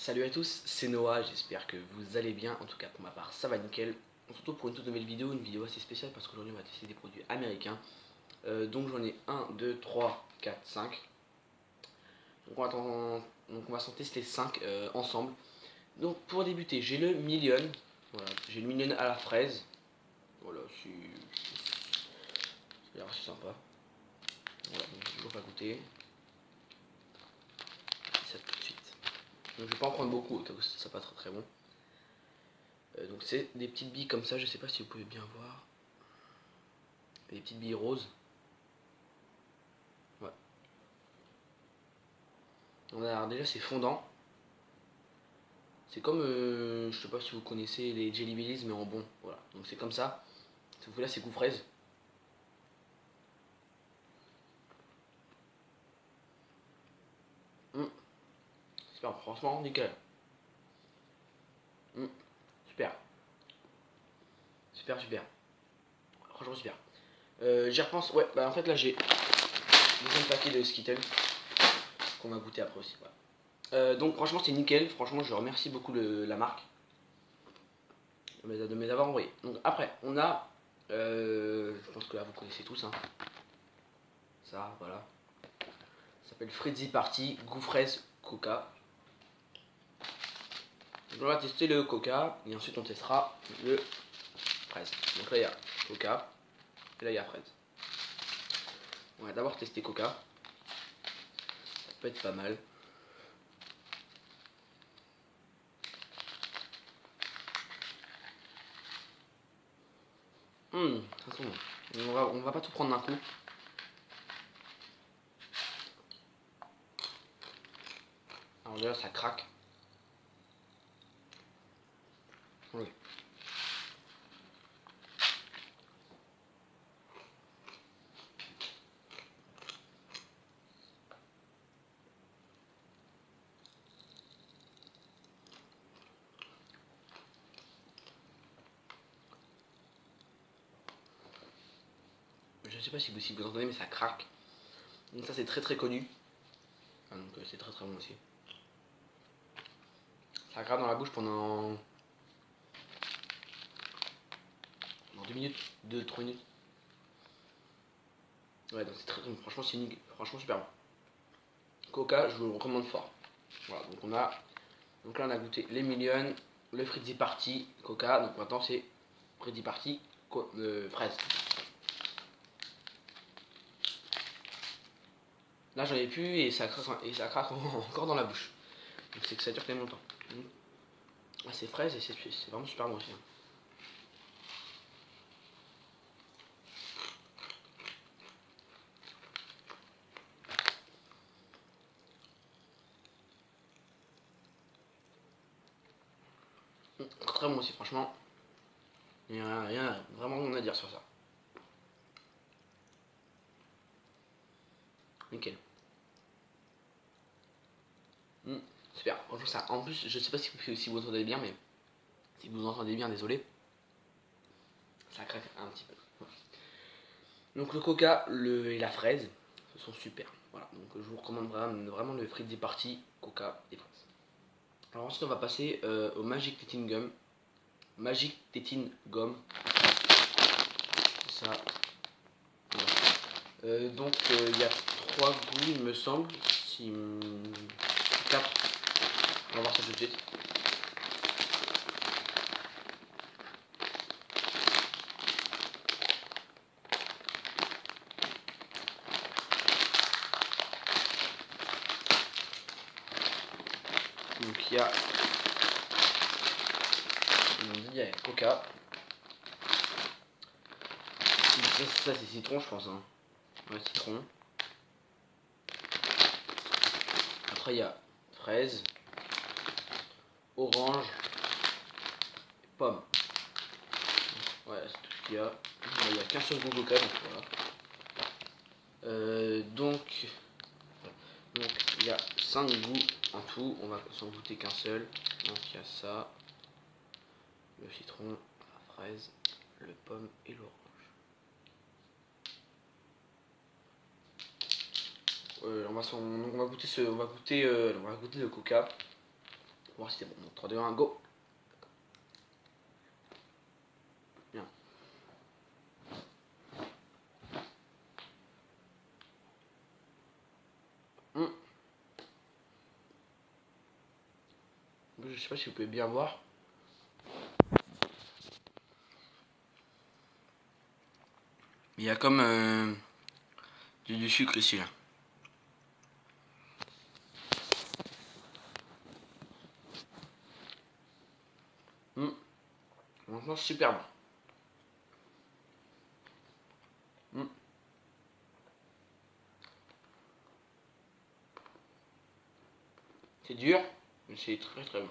Salut à tous, c'est Noah, j'espère que vous allez bien, en tout cas pour ma part ça va nickel. On se retrouve pour une toute nouvelle vidéo, une vidéo assez spéciale parce qu'aujourd'hui on va tester des produits américains. Donc j'en ai 1, 2, 3, 4, 5. Donc on va s'en tester 5 ensemble. Donc pour débuter, j'ai le Million, voilà, j'ai le Million à la fraise. Voilà, ça a l'air assez sympa. Voilà, donc je vais toujours pas goûter. Ça tout de suite. Donc je vais pas en prendre beaucoup, ça sera pas très bon. Donc c'est des petites billes comme ça, je sais pas si vous pouvez bien voir. Des petites billes roses. Ouais. Alors déjà c'est fondant. C'est comme, je sais pas si vous connaissez les Jelly Bellies mais en bon. Voilà, donc c'est comme ça. Sauf que là c'est goût fraise. Super, franchement nickel. Super. Super, super. Franchement super. J'y repense, ouais, bah en fait là j'ai le deuxième paquet de Skittles qu'on va goûter après aussi. Voilà. Donc franchement c'est nickel, franchement je remercie beaucoup la marque de me les avoir envoyés. Donc après on a, je pense que là vous connaissez tous, hein. Ça, voilà. Ça s'appelle Frizzy Party, goût fraise coca. Donc on va tester le coca et ensuite on testera le fraise. Donc là il y a coca et là il y a fraise. On va d'abord tester coca. Ça peut être pas mal. Ça sent bon. On va pas tout prendre d'un coup. Alors déjà ça craque. Oui. Je sais pas si vous entendez mais ça craque. Donc ça c'est très connu. Donc c'est très bon aussi. Ça craque dans la bouche pendant 2 minutes, 2-3 minutes. Ouais, donc c'est très bon. Franchement c'est franchement super bon. Coca, je vous le recommande fort. Voilà, donc là on a goûté les Millions, le Frizzy Party, Coca. Donc maintenant c'est Frizzy Party, fraise. Là j'en ai plus et ça craque encore dans la bouche. Donc c'est que ça dure tellement longtemps. Ah, c'est fraise et c'est vraiment super bon aussi. Très bon aussi, franchement. Il n'y a rien, vraiment rien à dire sur ça. Nickel. Super. Franchement, ça. En plus, je sais pas si vous entendez bien, mais si vous entendez bien, désolé. Ça craque un petit peu. Voilà. Donc le coca et la fraise, ce sont super. Voilà. Donc je vous recommande vraiment le Frizzy Party, coca et fraise. Alors ensuite, on va passer au Magic Tetting Gum. Magic Tetting Gum. Ça. Voilà. Donc il y a 3 goûts, il me semble. 4. On va voir ça tout de suite. Donc il y a coca. Ça c'est citron je pense, hein. Ouais, citron. Après il y a fraise, orange, pomme. Ouais, c'est tout ce qu'il y a. Il n'y a qu'un seul goût coca donc voilà. Donc il y a 5 goûts en tout, on va s'en goûter qu'un seul. Donc il y a ça, le citron, la fraise, le pomme et l'orange. On va goûter le coca. Pour voir si c'est bon. Donc 3, 2, 1, go. Bien. Je sais pas si vous pouvez bien voir. Il y a comme du sucre ici là. Franchement super bon. C'est dur, mais c'est très très bon.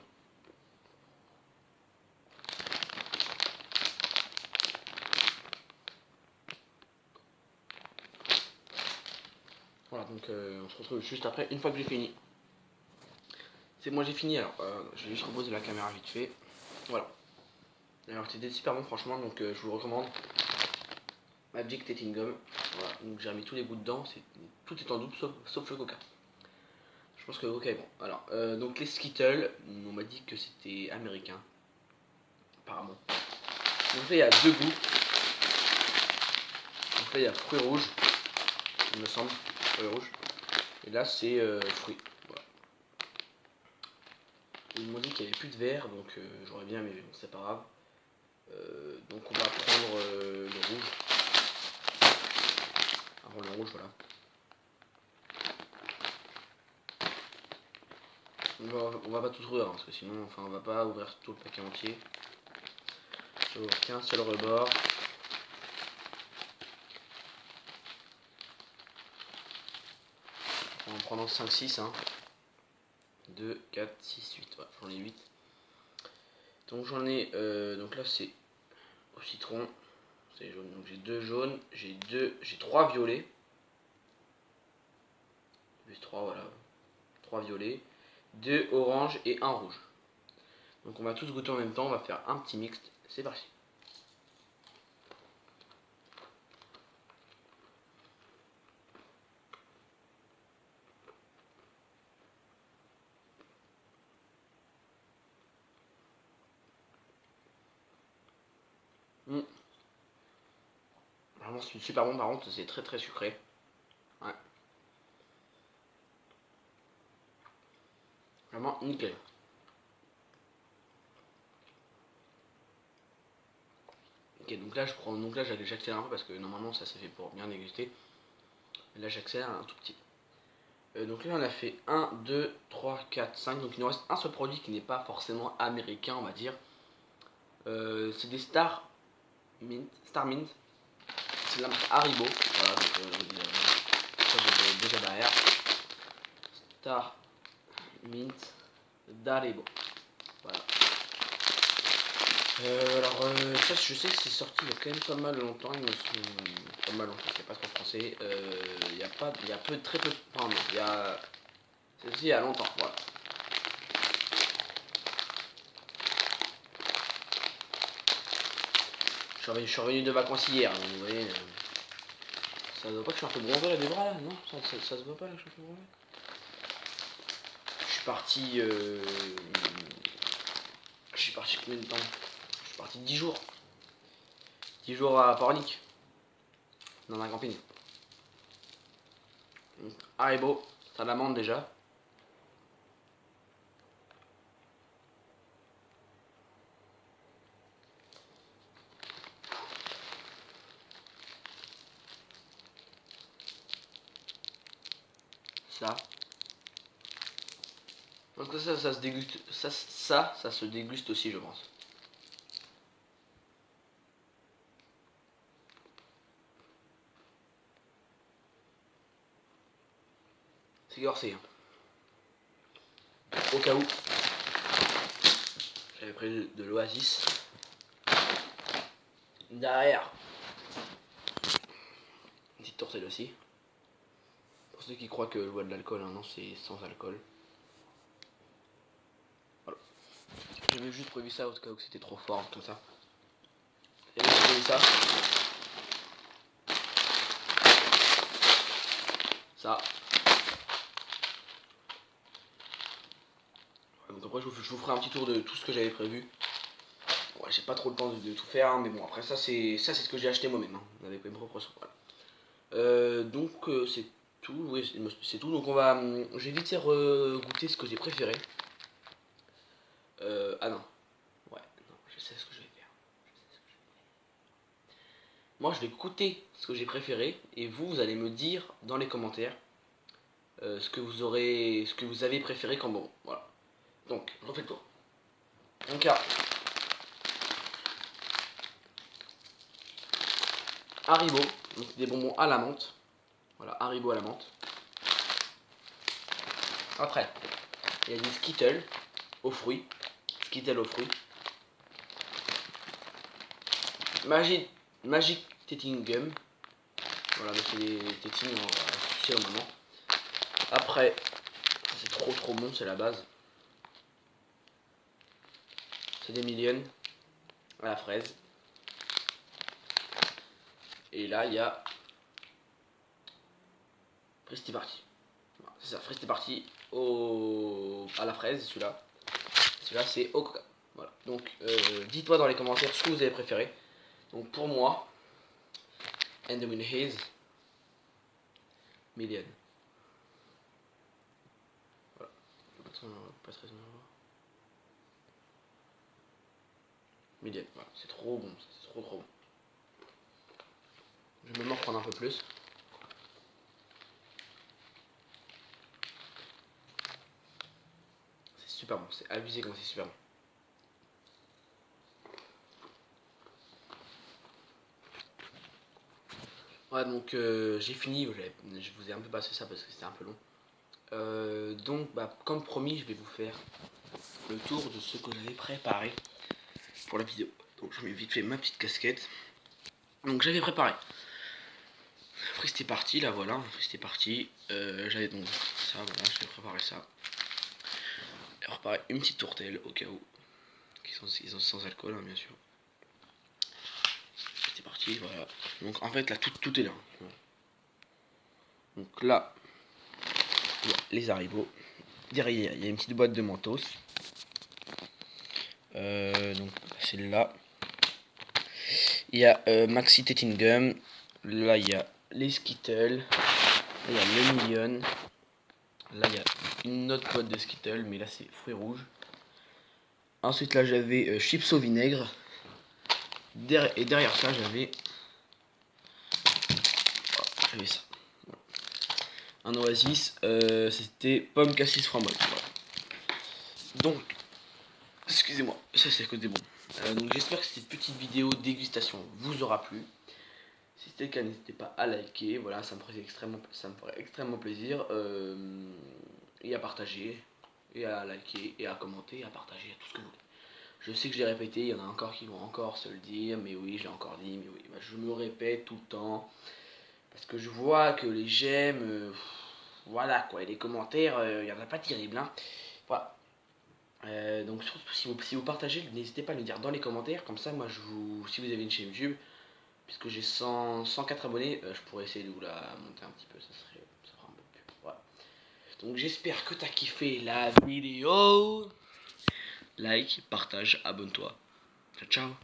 Voilà, donc on se retrouve juste après, une fois que j'ai fini. C'est moi j'ai fini, alors je vais juste reposer la caméra vite fait. Voilà. Alors c'était super bon franchement, donc je vous le recommande. Magic Tetting Gum. Voilà, donc j'ai remis tous les bouts dedans, tout est en double sauf le coca. Je pense que le coca est bon. Alors, donc les Skittles, on m'a dit que c'était américain. Apparemment. Donc là il y a deux goûts. Donc là il y a fruits rouges, il me semble, fruits rouges. Et là c'est fruits. Voilà. Ils m'ont dit qu'il n'y avait plus de verre, donc j'aurais bien, mais bon, c'est pas grave. Donc on va prendre le rouge. Avant le rouge, voilà. On va pas tout ouvrir, hein, parce que sinon, enfin, on va pas ouvrir tout le paquet entier. Je vais ouvrir qu'un seul rebord. En prenant 5, 6, hein. 2, 4, 6, 8. Ouais, j'en ai 8. Donc j'en ai, donc là c'est au citron. C'est jaune. Donc j'ai 2 jaunes, j'ai 3 violets. Plus 3, voilà. 3 violets, 2 oranges et 1 rouge. Donc on va tous goûter en même temps, on va faire un petit mixte. C'est parti. Vraiment c'est super bon, par contre c'est très très sucré. Ouais. Vraiment nickel. Ok, donc là je prends, donc là j'accélère un peu parce que normalement ça c'est fait pour bien déguster. Et là j'accélère un tout petit. Donc là on a fait 1, 2, 3, 4, 5. Donc il nous reste un seul produit qui n'est pas forcément américain, on va dire. C'est des Star Mint. C'est de la marque Haribo. Voilà, donc ça j'ai déjà derrière. Star Mint d'Haribo. Voilà. Ça je sais que c'est sorti il y a quand même pas mal longtemps, il me semble. Pas mal longtemps, c'est pas trop français. Il y a très peu de. Enfin, non, il y a. Celle-ci il y a longtemps, voilà. Je suis revenu de vacances hier, donc vous voyez. Ça se voit pas que je suis un peu bronzé là des bras là, non ça se voit pas là que je suis un peu bronzé. Je suis parti. Je suis parti combien de temps? Je suis parti 10 jours. 10 jours à Pornic. Dans un camping. Haribo, ça l'amande déjà. Ça. Donc ça se déguste. Ça se déguste aussi, je pense. C'est corsé. Hein. Au cas où. J'avais pris de l'Oasis. Derrière. Une petite tourtelle aussi. Pour ceux qui croient que je bois de l'alcool, hein, non, c'est sans alcool. Voilà. J'avais juste prévu ça au cas où c'était trop fort, comme ça. Et j'ai prévu ça. Ça. Donc après je vous ferai un petit tour de tout ce que j'avais prévu. Ouais, j'ai pas trop le temps de tout faire, hein, mais bon, après ça c'est ce que j'ai acheté moi-même, hein, avec mes propres sous. Voilà. Donc c'est tout, oui, c'est tout. Donc je vais vite faire goûter ce que j'ai préféré. Ah non, ouais, non, je sais ce que je vais faire. Moi je vais goûter ce que j'ai préféré et vous allez me dire dans les commentaires ce que vous avez préféré comme bonbon. Voilà. Donc, je refais le tour. Donc là, Haribo, donc des bonbons à la menthe. Voilà, Haribo à la menthe. Après, il y a des Skittles aux fruits. Skittles aux fruits. Magic Tetting Gum. Voilà, c'est des tétines à sucer au moment. Après, c'est trop bon, c'est la base. C'est des Millions à la fraise. Et là, il y a Fristy Party. Voilà, c'est ça, Fristy Party à la fraise, celui-là. Celui-là, c'est au coca. Voilà. Donc, dites-moi dans les commentaires ce que vous avez préféré. Donc, pour moi, And the Winner is Million. Voilà. Pas très Million. Voilà. C'est trop bon. C'est trop bon. Je vais même en prendre un peu plus. C'est super bon. C'est abusé comme c'est super bon. Ouais, donc j'ai fini. Je vous ai un peu passé ça parce que c'était un peu long. Donc, comme promis, je vais vous faire le tour de ce que j'avais préparé pour la vidéo. Donc, je mets vite fait ma petite casquette. Donc, j'avais préparé Fristy Party, là voilà, Fristy Party. J'avais donc ça, voilà, j'ai préparé ça. J'ai préparé une petite tourtelle au cas où. Ils sont sans alcool, hein, bien sûr. Fristy Party, voilà. Donc, en fait, là, tout est là. Voilà. Donc, là, il y a les Haribo. Derrière, il y a une petite boîte de Mentos. Donc, celle-là. Il y a Maxi Tetting Gum. Là, il y a les Skittles. Là, il y a le Million. Là, il y a une autre boîte de Skittles, mais là, c'est fruits rouges. Ensuite, là, j'avais chips au vinaigre. Et derrière ça, j'avais ça. Voilà. Un Oasis. C'était pomme cassis framboise. Voilà. Donc, excusez-moi, ça c'est à cause des bons. Donc, j'espère que cette petite vidéo dégustation vous aura plu. Si c'était le cas, n'hésitez pas à liker, voilà, ça me ferait extrêmement plaisir. Et à partager, et à liker, et à commenter, et à partager, à tout ce que vous voulez. Je sais que je l'ai répété, il y en a encore qui vont encore se le dire, mais oui, je l'ai encore dit, mais oui, je me répète tout le temps. Parce que je vois que les j'aime, voilà quoi, et les commentaires, il n'y en a pas terrible, hein. Voilà. Donc surtout si vous partagez, n'hésitez pas à le dire dans les commentaires, comme ça, moi, si vous avez une chaîne YouTube, puisque j'ai 104 abonnés, je pourrais essayer de vous la monter un petit peu, ça fera un peu plus. Voilà. Donc j'espère que t'as kiffé la vidéo. Like, partage, abonne-toi. Ciao, ciao.